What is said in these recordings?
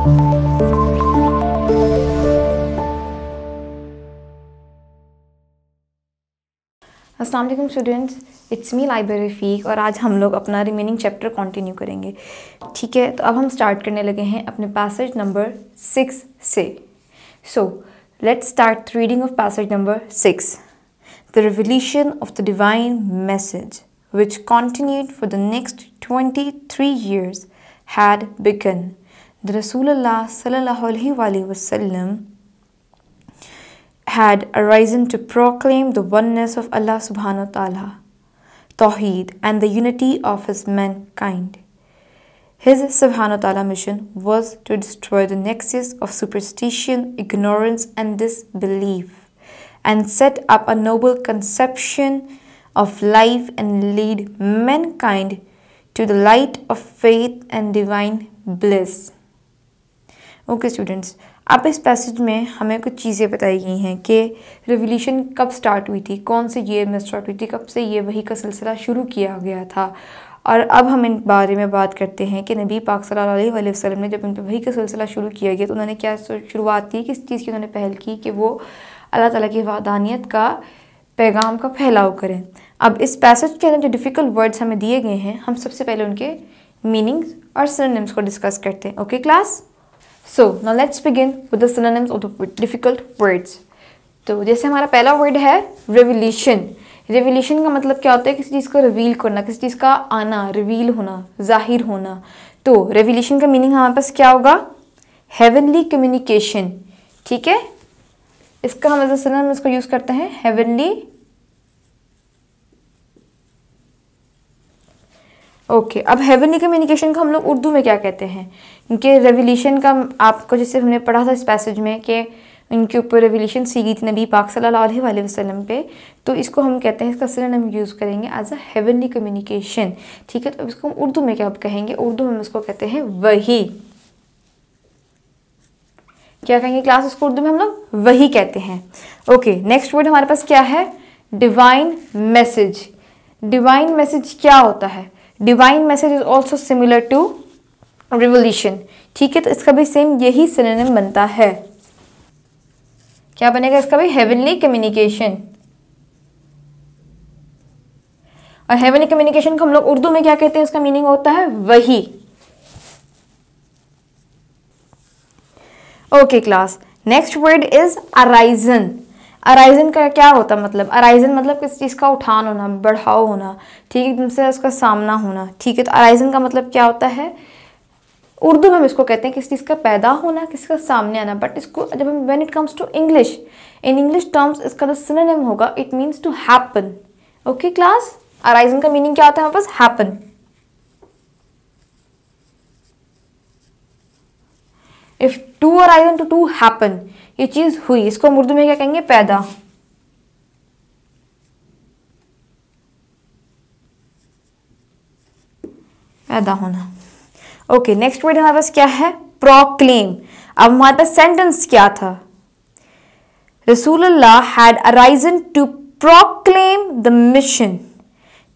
अस्सलाम वालेकुम students, it's me library रफ़ीक और आज हम लोग अपना रिमेनिंग चैप्टर कंटिन्यू करेंगे। ठीक है, तो अब हम स्टार्ट करने लगे हैं अपने पैसेज नंबर 6 से। So let's start reading of passage number 6। The revelation of the divine message which continued for the next 23 years had begun. The Rasulullah sallallahu alaihi wasallam had arisen to proclaim the oneness of Allah subhanahu wa ta'ala, Tawheed, and the unity of his mankind. His subhanahu wa ta'ala mission was to destroy the nexus of superstition, ignorance, and disbelief, and set up a noble conception of life and lead mankind to the light of faith and divine bliss. Okay students, अब इस passage में हमें कुछ चीज़ें बताई गई हैं कि रिवोल्यूशन कब स्टार्ट हुई थी, कौन से ईयर में स्टार्ट हुई थी, कब से ये वही का सिलसिला शुरू किया गया था। और अब हम इन बारे में बात करते हैं कि नबी पाक सल्लल्लाहु अलैहि वसल्लम ने जब इन पर वही का सिलसिला शुरू किया गया तो उन्होंने क्या शुरुआत की, किस चीज़ की उन्होंने पहल की कि वो अल्लाह ताला की वहदानियत का पैगाम का फैलाव करें। अब इस पैसेज के अंदर जो डिफ़िकल्ट वर्ड्स हमें दिए गए हैं, हम सबसे पहले उनके मीनिंग्स और सिनोनिम्स को डिस्कस करते हैं। Okay class, so now let's begin with the synonyms of the difficult words. तो जैसे हमारा पहला वर्ड है रेवोल्यूशन। रेवोल्यूशन का मतलब क्या होता है? किसी चीज़ को रिवील करना, किसी चीज़ का आना, रिवील होना, जाहिर होना। तो रेवोल्यूशन का मीनिंग हमारे पास क्या होगा? Heavenly communication. ठीक है, इसका हम एज अ सिनोनिम इसको यूज करते हैं हेवनली। ओके, अब हेवनली कम्युनिकेशन को हम लोग उर्दू में क्या कहते हैं? क्योंकि रेवोल्यूशन का आपको जैसे हमने पढ़ा था इस पैसेज में कि इनके ऊपर रेवोल्यूशन सी गई थी नबी पाक सल्लल्लाहु अलैहि वसल्लम पे, तो इसको हम कहते हैं, इसका सिनोनिम यूज करेंगे एज अ हेवनली कम्युनिकेशन। ठीक है, तो अब इसको हम उर्दू में क्या कहेंगे? उर्दू में इसको कहते हैं वही। क्या कहेंगे क्लास? उसको उर्दू में हम लोग वही कहते हैं। ओके, नेक्स्ट वर्ड हमारे पास क्या है? Divine message. डिवाइन मैसेज क्या होता है? Divine message is also similar to revolution. ठीक है, तो इसका भी सेम यही सिनोनिम बनता है। क्या बनेगा इसका भी? Heavenly communication. और हेवनली कम्युनिकेशन को हम लोग उर्दू में क्या कहते हैं? उसका मीनिंग होता है वही। Okay class, next word is arisen. Arisen का क्या होता है मतलब? अराइजन मतलब किसी चीज़ का उठान होना, बढ़ाव होना। ठीक है, एकदम से उसका सामना होना। ठीक है, तो अराइजन का मतलब क्या होता है? उर्दू में हम इसको कहते हैं किसी चीज़ का पैदा होना, किसी का सामने आना। बट इसको जब हम when it comes to English, in English terms इसका जो सिनोनिम होगा, it means to happen. Okay class, arisen का मीनिंग क्या होता है हमारे पास? Happen. If to arisen to happen, ये चीज हुई, इसको हम उर्दू में क्या कहेंगे? पैदा। पैदा होना। ओके, नेक्स्ट वर्ड हमारे पास क्या है? प्रोक्लेम। अब हमारे पास सेंटेंस क्या था? रसूलुल्लाह had arisen to proclaim the mission.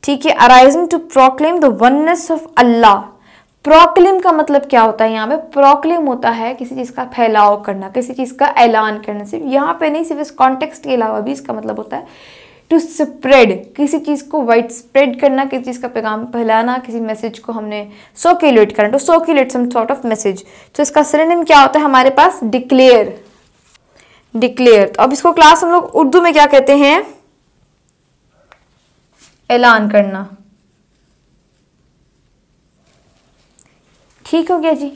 ठीक है, arisen to proclaim the oneness of Allah. Proclaim का मतलब क्या होता है? यहाँ पे प्रोक्लेम होता है किसी चीज़ का फैलाव करना, किसी चीज़ का ऐलान करना। सिर्फ यहाँ पे नहीं, सिर्फ इस कॉन्टेक्स्ट के अलावा भी इसका मतलब होता है टू स्प्रेड, किसी चीज़ को वाइड स्प्रेड करना, किसी चीज़ का पैगाम फैलाना, किसी मैसेज को हमने सर्कुलेट करना, to circulate some sort of message. तो इसका सिनोनिम क्या होता है हमारे पास? डिक्लेयर। डिक्लेयर। तो अब इसको क्लास हम लोग उर्दू में क्या कहते हैं? ऐलान करना। ठीक हो गया जी।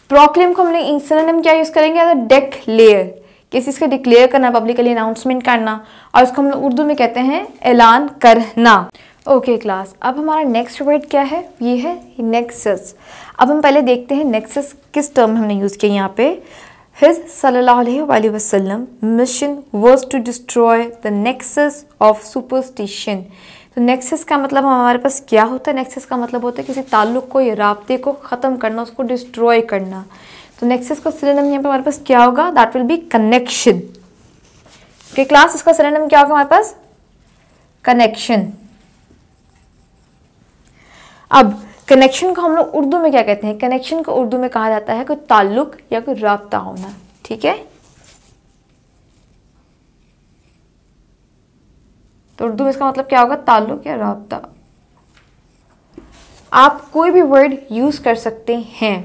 प्रोक्लेम को हमने सिनोनिम क्या यूज करेंगे? एज अ डिक्लेयर, किसी चीज का डिक्लेयर करना, पब्लिकली अनाउंसमेंट करना, और इसको हम लोग उर्दू में कहते हैं ऐलान करना। ओके क्लास, अब हमारा नेक्स्ट वर्ड क्या है? ये है नेक्सस। अब हम पहले देखते हैं नेक्सस किस टर्म हमने यूज किया यहाँ पे। हिज सल्लल्लाहु अलैहि वसल्लम mission was to destroy the nexus of superstition. तो नेक्सस का मतलब हमारे पास क्या होता है? नेक्सस का मतलब होता है किसी ताल्लुक को या राब्ते को ख़त्म करना, उसको डिस्ट्रॉय करना। तो नेक्सस का सिनोनिम यहाँ पे हमारे पास क्या होगा? That will be connection. Okay class, इसका सिनोनिम क्या होगा हमारे पास? कनेक्शन। अब कनेक्शन को हम लोग उर्दू में क्या कहते हैं? कनेक्शन को उर्दू में कहा जाता है कोई ताल्लुक या कोई राब्ता होना, ठीक है। तो उर्दू में इसका मतलब क्या होगा? ताल्लुक या राब्ता। आप कोई भी वर्ड यूज कर सकते हैं।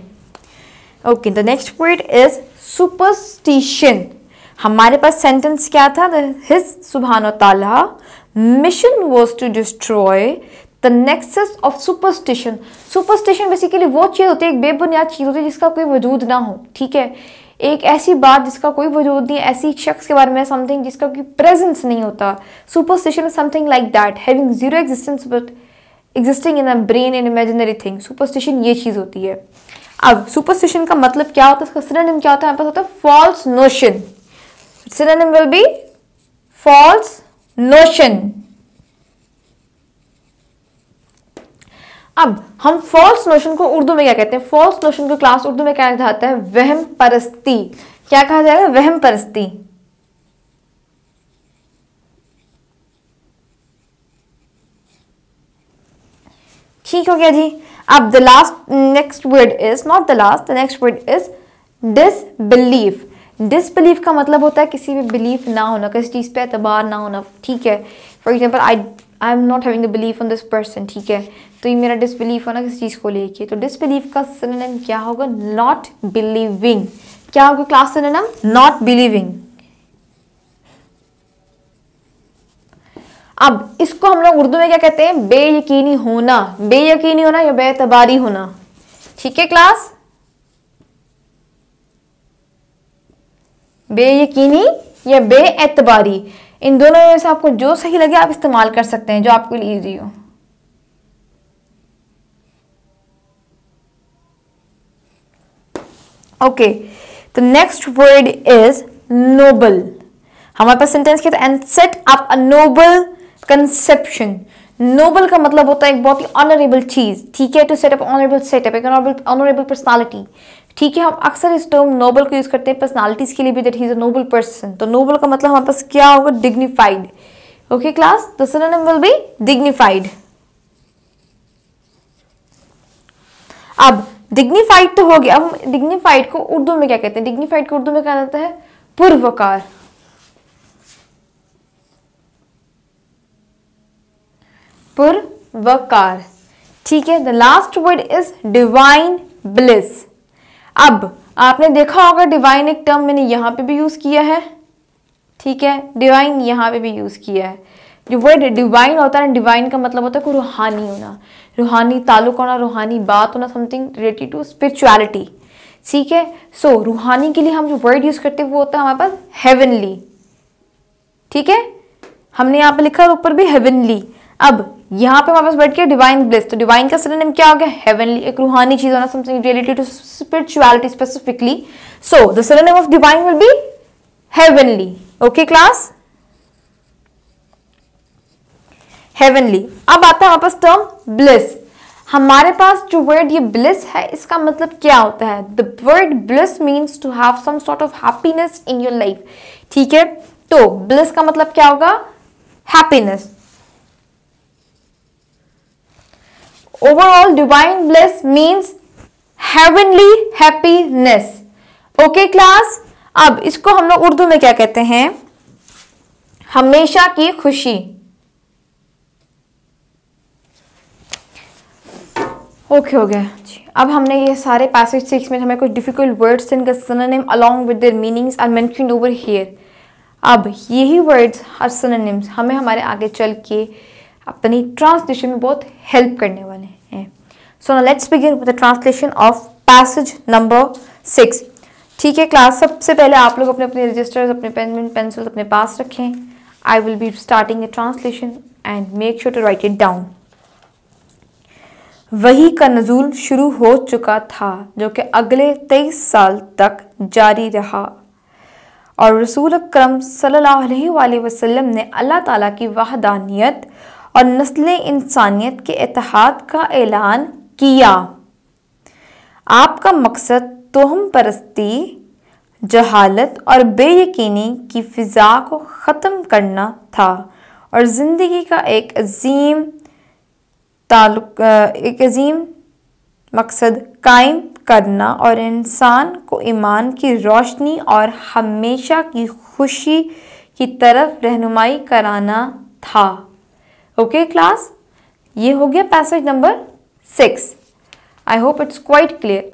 Okay, the next word is superstition. हमारे पास सेंटेंस क्या था? हिज सुब्हान ताला mission was to destroy the nexus of superstition. Superstition basically वो चीज़ होती है, एक बेबुनियाद चीज़ होती है जिसका कोई वजूद ना हो, ठीक है। एक ऐसी बात जिसका कोई वजूद नहीं, ऐसी शख्स के बारे में समथिंग जिसका कोई प्रेजेंस नहीं होता। Superstition is something like that, having zero existence but existing in a brain in imaginary thing. Superstition ये चीज़ होती है। अब सुपरस्टिशन का मतलब क्या होता है? इसका सिनोनिम क्या होता है? हमारे पास होता है false notion. Synonym will be false notion. अब हम फॉल्स नोशन को उर्दू में क्या कहते हैं? फॉल्स नोशन को क्लास उर्दू में क्या कहा जाता है? वहम परस्ती। क्या कहा जाएगा? वहम परस्ती। ठीक हो गया जी। अब the last next word is not the last, the next word is disbelief. Disbelief का मतलब होता है किसी भी बिलीफ ना होना, किसी चीज पे एतबार ना होना, ठीक है। For example I am not having the belief on this person, ठीक है। तो ये मेरा डिसबिलीफ होना किसी चीज को लेके। तो डिसबिलीफ का सिनोनिम क्या होगा? Not believing. क्या होगा क्लास सिनोनिम? Not believing. अब इसको हम लोग उर्दू में क्या कहते हैं? बेयकीनी होना। बेयकीनी होना या बेतबारी होना, ठीक है क्लास। बेयकीनी या बेएतबारी, इन दोनों में से आपको जो सही लगे आप इस्तेमाल कर सकते हैं, जो आपके लिए इजी हो। ओके, तो नेक्स्ट वर्ड इज नोबल। हमारे पास सेंटेंस क्या था? And set up a noble conception. Noble का मतलब होता है एक बहुत ही ऑनरेबल चीज, ठीक है। To set up honourable setup, एक ऑनरेबल पर्सनालिटी, ठीक है। हम अक्सर इस टर्म नोबल को यूज करते हैं पर्सनालिटीज के लिए भी, that he is a Nobel person. तो नोबल का मतलब हमारे पास क्या होगा? Dignified. Okay class, the synonym will B dignified. अब डिग्निफाइड तो हो गया। अब हम डिग्निफाइड को उर्दू में क्या कहते हैं? डिग्निफाइड को उर्दू में कहा जाता है पुरवकार। पुरवकार, ठीक है। The last word is divine bliss. अब आपने देखा होगा डिवाइन एक टर्म मैंने यहां पे भी यूज किया है, ठीक है। डिवाइन यहां पे भी यूज किया है। जो वर्ड डिवाइन होता है, डिवाइन का मतलब होता है कोई रूहानी होना, रूहानी ताल्लुक होना, रूहानी बात होना, समथिंग रिलेटेड टू स्पिरिचुअलिटी, ठीक है। सो रूहानी के लिए हम जो वर्ड यूज करते हैं वो होता है हमारे पास हेवनली, ठीक है। हमने यहाँ पे लिखा है ऊपर भी हेवनली। अब यहाँ पे हमारे पास बैठ गया डिवाइन ब्लिस। तो डिवाइन का सिनोनिम क्या हो गया? हेवनली, एक रूहानी चीज होना, something related to spirituality specifically. So the synonym of divine will be heavenly. Okay class, heavenly. अब आता है हमारे पास टर्म ब्लिस। हमारे पास जो वर्ड ये ब्लिस है, इसका मतलब क्या होता है? The word bliss means to have some sort of happiness in your life, ठीक है। तो ब्लिस का मतलब क्या होगा? Happiness. Overall divine bliss means heavenly happiness. Okay class, अब इसको हम लोग उर्दू में क्या कहते हैं? हमेशा की खुशी। ओके हो गया जी। अब हमने ये सारे पैसेज 6 में हमें कुछ डिफिकल्ट वर्ड्स इनका synonym along with their meanings are mentioned over here. अब यही वर्ड्स हर सिनोनिम्स हमें हमारे आगे चल के अपनी ट्रांसलेशन में बहुत हेल्प करने वाले हैं। So now let's begin with the translation of passage number 6, ठीक है क्लास। सबसे पहले आप लोग अपने अपने रजिस्टर्स, अपने पेन पेंसिल अपने पास रखें। I will be starting a translation and make sure to write it down. वही का नज़ूल शुरू हो चुका था जो कि अगले 23 साल तक जारी रहा और रसूल अकरम सल्लल्लाहु अलैहि वसल्लम ने अल्लाह ताला की वहदानियत और नस्ल इंसानियत के इत्तेहाद का ऐलान किया। आपका मकसद तोहम परस्ती, जहालत और बेयकीनी की फ़िज़ा को ख़त्म करना था और ज़िंदगी का एक अजीम मकसद कायम करना और इंसान को ईमान की रोशनी और हमेशा की खुशी की तरफ रहनुमाई कराना था। ओके क्लास, ये हो गया passage number 6। I hope it's quite clear.